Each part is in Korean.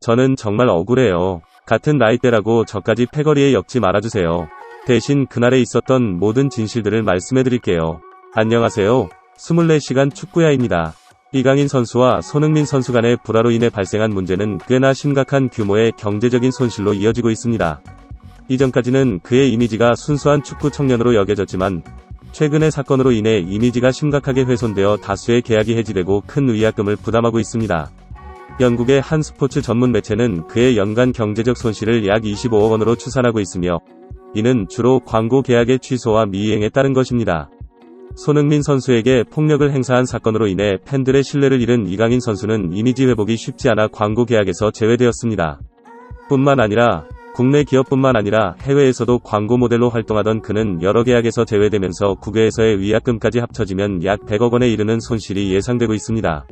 저는 정말 억울해요. 같은 나이대라고 저까지 패거리에 엮지 말아주세요. 대신 그날에 있었던 모든 진실들을 말씀해드릴게요. 안녕하세요. 24시간 축구야입니다. 이강인 선수와 손흥민 선수 간의 불화로 인해 발생한 문제는 꽤나 심각한 규모의 경제적인 손실로 이어지고 있습니다. 이전까지는 그의 이미지가 순수한 축구 청년으로 여겨졌지만 최근의 사건으로 인해 이미지가 심각하게 훼손되어 다수의 계약이 해지되고 큰 위약금을 부담하고 있습니다. 영국의 한 스포츠 전문 매체는 그의 연간 경제적 손실을 약 25억 원으로 추산하고 있으며 이는 주로 광고 계약의 취소와 미이행에 따른 것입니다. 손흥민 선수에게 폭력을 행사한 사건으로 인해 팬들의 신뢰를 잃은 이강인 선수는 이미지 회복이 쉽지 않아 광고 계약에서 제외되었습니다. 뿐만 아니라 국내 기업뿐만 아니라 해외에서도 광고 모델로 활동하던 그는 여러 계약에서 제외되면서 국외에서의 위약금까지 합쳐지면 약 100억 원에 이르는 손실이 예상되고 있습니다.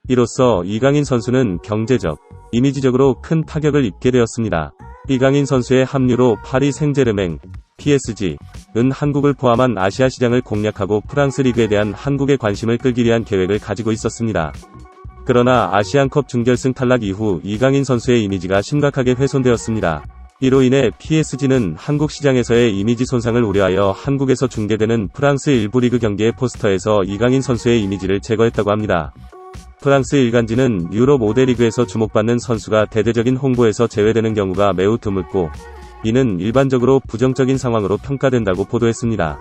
이로써 이강인 선수는 경제적, 이미지적으로 큰 타격을 입게 되었습니다. 이강인 선수의 합류로 파리 생제르맹, PSG는 한국을 포함한 아시아 시장을 공략하고 프랑스 리그에 대한 한국의 관심을 끌기 위한 계획을 가지고 있었습니다. 그러나 아시안컵 준결승 탈락 이후 이강인 선수의 이미지가 심각하게 훼손되었습니다. 이로 인해 PSG는 한국 시장에서의 이미지 손상을 우려하여 한국에서 중계되는 프랑스 일부 리그 경기의 포스터에서 이강인 선수의 이미지를 제거했다고 합니다. 프랑스 일간지는 유럽 5대 리그에서 주목받는 선수가 대대적인 홍보에서 제외되는 경우가 매우 드물고 이는 일반적으로 부정적인 상황으로 평가된다고 보도했습니다.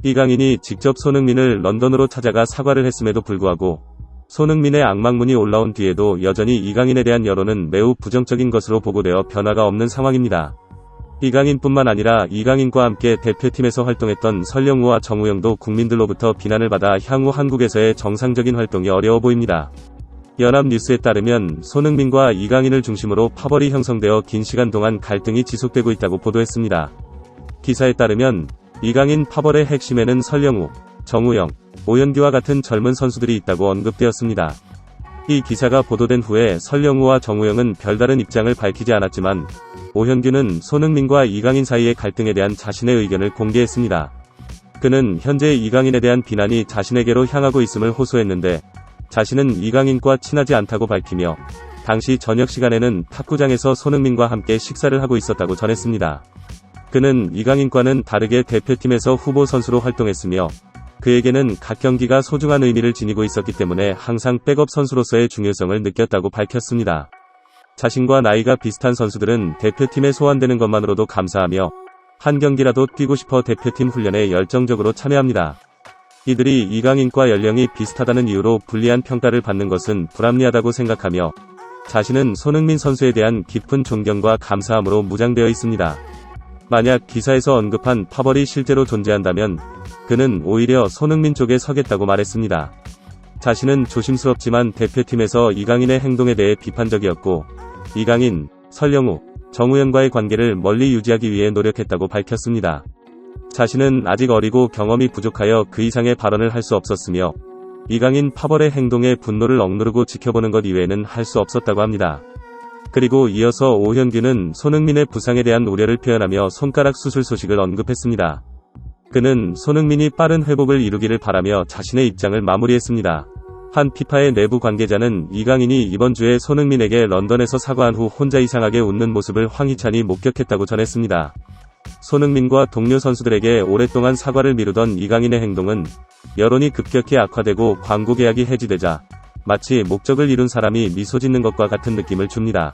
이강인이 직접 손흥민을 런던으로 찾아가 사과를 했음에도 불구하고 손흥민의 악망문이 올라온 뒤에도 여전히 이강인에 대한 여론은 매우 부정적인 것으로 보고되어 변화가 없는 상황입니다. 이강인뿐만 아니라 이강인과 함께 대표팀에서 활동했던 설령우와 정우영도 국민들로부터 비난을 받아 향후 한국에서의 정상적인 활동이 어려워 보입니다. 연합뉴스에 따르면 손흥민과 이강인을 중심으로 파벌이 형성되어 긴 시간 동안 갈등이 지속되고 있다고 보도했습니다. 기사에 따르면 이강인 파벌의 핵심에는 설령우, 정우영, 오현규와 같은 젊은 선수들이 있다고 언급되었습니다. 이 기사가 보도된 후에 설령우와 정우영은 별다른 입장을 밝히지 않았지만 오현규는 손흥민과 이강인 사이의 갈등에 대한 자신의 의견을 공개했습니다. 그는 현재 이강인에 대한 비난이 자신에게로 향하고 있음을 호소했는데 자신은 이강인과 친하지 않다고 밝히며 당시 저녁 시간에는 탁구장에서 손흥민과 함께 식사를 하고 있었다고 전했습니다. 그는 이강인과는 다르게 대표팀에서 후보 선수로 활동했으며 그에게는 각 경기가 소중한 의미를 지니고 있었기 때문에 항상 백업 선수로서의 중요성을 느꼈다고 밝혔습니다. 자신과 나이가 비슷한 선수들은 대표팀에 소환되는 것만으로도 감사하며 한 경기라도 뛰고 싶어 대표팀 훈련에 열정적으로 참여합니다. 이들이 이강인과 연령이 비슷하다는 이유로 불리한 평가를 받는 것은 불합리하다고 생각하며 자신은 손흥민 선수에 대한 깊은 존경과 감사함으로 무장되어 있습니다. 만약 기사에서 언급한 파벌이 실제로 존재한다면 그는 오히려 손흥민 쪽에 서겠다고 말했습니다. 자신은 조심스럽지만 대표팀에서 이강인의 행동에 대해 비판적이었고 이강인, 설령우, 정우영과의 관계를 멀리 유지하기 위해 노력했다고 밝혔습니다. 자신은 아직 어리고 경험이 부족하여 그 이상의 발언을 할 수 없었으며 이강인 파벌의 행동에 분노를 억누르고 지켜보는 것 이외에는 할 수 없었다고 합니다. 그리고 이어서 오현규는 손흥민의 부상에 대한 우려를 표현하며 손가락 수술 소식을 언급했습니다. 그는 손흥민이 빠른 회복을 이루기를 바라며 자신의 입장을 마무리했습니다. 한 피파의 내부 관계자는 이강인이 이번 주에 손흥민에게 런던에서 사과한 후 혼자 이상하게 웃는 모습을 황희찬이 목격했다고 전했습니다. 손흥민과 동료 선수들에게 오랫동안 사과를 미루던 이강인의 행동은 여론이 급격히 악화되고 광고 계약이 해지되자 마치 목적을 이룬 사람이 미소 짓는 것과 같은 느낌을 줍니다.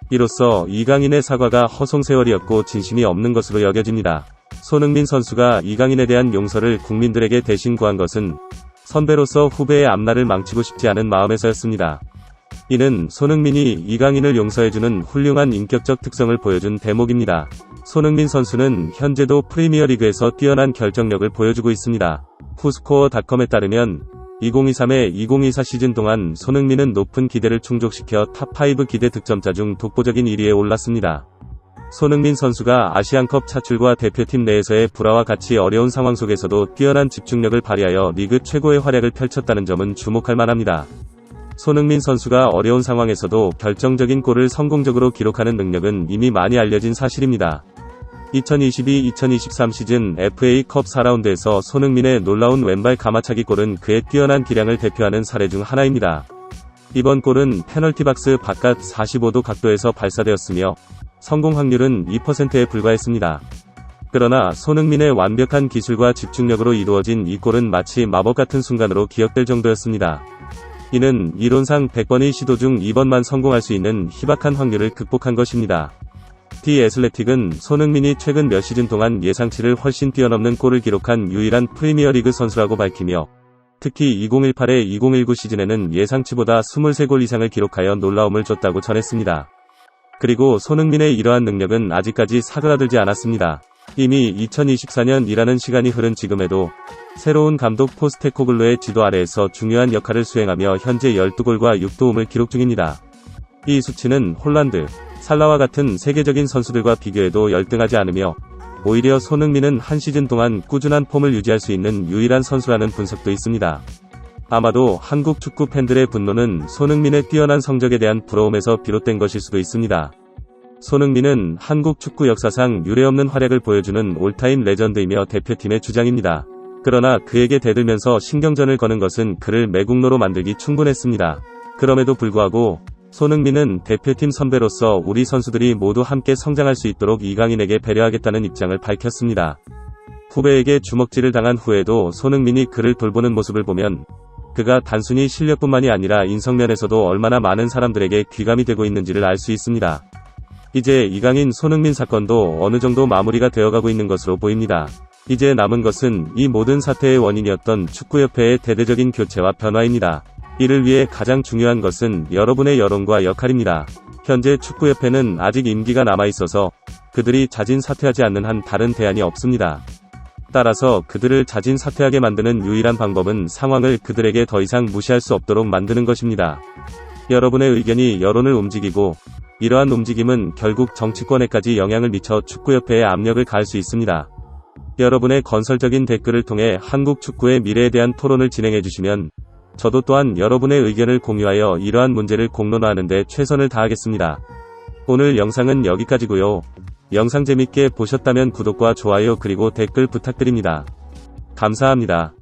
이로써 이강인의 사과가 허송세월이었고 진심이 없는 것으로 여겨집니다. 손흥민 선수가 이강인에 대한 용서를 국민들에게 대신 구한 것은 선배로서 후배의 앞날을 망치고 싶지 않은 마음에서였습니다. 이는 손흥민이 이강인을 용서해주는 훌륭한 인격적 특성을 보여준 대목입니다. 손흥민 선수는 현재도 프리미어리그에서 뛰어난 결정력을 보여주고 있습니다. 후스코어닷컴에 따르면 2023-2024 시즌 동안 손흥민은 높은 기대를 충족시켜 탑5 기대 득점자 중 독보적인 1위에 올랐습니다. 손흥민 선수가 아시안컵 차출과 대표팀 내에서의 불화와 같이 어려운 상황 속에서도 뛰어난 집중력을 발휘하여 리그 최고의 활약을 펼쳤다는 점은 주목할 만합니다. 손흥민 선수가 어려운 상황에서도 결정적인 골을 성공적으로 기록하는 능력은 이미 많이 알려진 사실입니다. 2022-2023 시즌 FA컵 4라운드에서 손흥민의 놀라운 왼발 가마차기 골은 그의 뛰어난 기량을 대표하는 사례 중 하나입니다. 이번 골은 페널티 박스 바깥 45도 각도에서 발사되었으며 성공 확률은 2%에 불과했습니다. 그러나 손흥민의 완벽한 기술과 집중력으로 이루어진 이 골은 마치 마법 같은 순간으로 기억될 정도였습니다. 이는 이론상 100번의 시도 중 2번만 성공할 수 있는 희박한 확률을 극복한 것입니다. 디 애슬레틱은 손흥민이 최근 몇 시즌 동안 예상치를 훨씬 뛰어넘는 골을 기록한 유일한 프리미어리그 선수라고 밝히며 특히 2018-2019 시즌에는 예상치보다 23골 이상을 기록하여 놀라움을 줬다고 전했습니다. 그리고 손흥민의 이러한 능력은 아직까지 사그라들지 않았습니다. 이미 2024년이라는 시간이 흐른 지금에도 새로운 감독 포스테코글루의 지도 아래에서 중요한 역할을 수행하며 현재 12골과 6도움을 기록 중입니다. 이 수치는 홀란드, 살라와 같은 세계적인 선수들과 비교해도 열등하지 않으며 오히려 손흥민은 한 시즌 동안 꾸준한 폼을 유지할 수 있는 유일한 선수라는 분석도 있습니다. 아마도 한국 축구 팬들의 분노는 손흥민의 뛰어난 성적에 대한 부러움에서 비롯된 것일 수도 있습니다. 손흥민은 한국 축구 역사상 유례없는 활약을 보여주는 올타임 레전드이며 대표팀의 주장입니다. 그러나 그에게 대들면서 신경전을 거는 것은 그를 매국노로 만들기 충분했습니다. 그럼에도 불구하고 손흥민은 대표팀 선배로서 우리 선수들이 모두 함께 성장할 수 있도록 이강인에게 배려하겠다는 입장을 밝혔습니다. 후배에게 주먹질을 당한 후에도 손흥민이 그를 돌보는 모습을 보면 그가 단순히 실력뿐만이 아니라 인성면에서도 얼마나 많은 사람들에게 귀감이 되고 있는지를 알 수 있습니다. 이제 이강인 손흥민 사건도 어느 정도 마무리가 되어가고 있는 것으로 보입니다. 이제 남은 것은 이 모든 사태의 원인이었던 축구협회의 대대적인 교체와 변화입니다. 이를 위해 가장 중요한 것은 여러분의 여론과 역할입니다. 현재 축구협회는 아직 임기가 남아있어서 그들이 자진 사퇴하지 않는 한 다른 대안이 없습니다. 따라서 그들을 자진 사퇴하게 만드는 유일한 방법은 상황을 그들에게 더 이상 무시할 수 없도록 만드는 것입니다. 여러분의 의견이 여론을 움직이고 이러한 움직임은 결국 정치권에까지 영향을 미쳐 축구협회에 압력을 가할 수 있습니다. 여러분의 건설적인 댓글을 통해 한국 축구의 미래에 대한 토론을 진행해 주시면 저도 또한 여러분의 의견을 공유하여 이러한 문제를 공론화하는 데 최선을 다하겠습니다. 오늘 영상은 여기까지고요. 영상 재밌게 보셨다면 구독과 좋아요 그리고 댓글 부탁드립니다. 감사합니다.